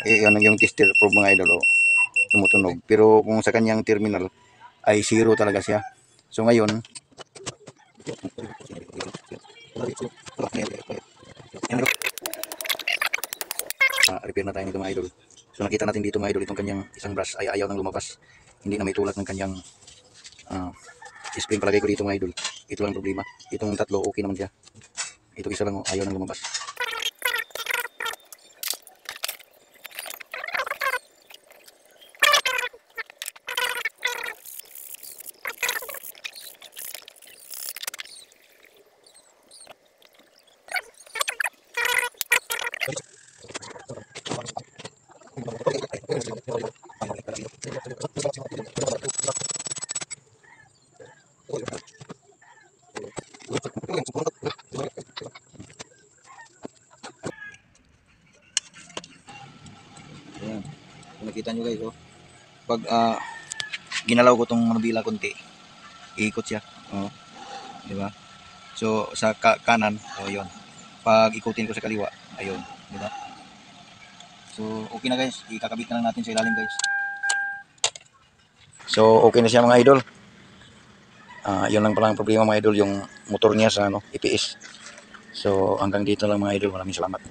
Ano yung tester probe mga idol, oh, tumutunog. Pero kung sa kanyang terminal ay 0 talaga siya. So ngayon, repair na tayo nito mga idol. So nakita natin dito mga idol, itong kanyang isang brush ay ayaw nang lumabas. Hindi na may tulak ng kanyang spring. Palagay ko dito mga idol, ito lang problema. Itong tatlo okay naman siya, ito isa lang ayaw nang lumabas. Ayan. Kung nakita nyo guys, oh, pag ginalaw ko tong manubila konti, iikot siya. Oh, di ba? So sa kanan, oh yun. Pag ikutin ko sa kaliwa, ayun, di ba? So okay na guys, ikakabit na lang natin sa ilalim guys. So okay na siya mga idol. Yun lang pala ang problema mga idol, yung motor niya sa EPS. So hanggang dito lang mga idol, maraming salamat.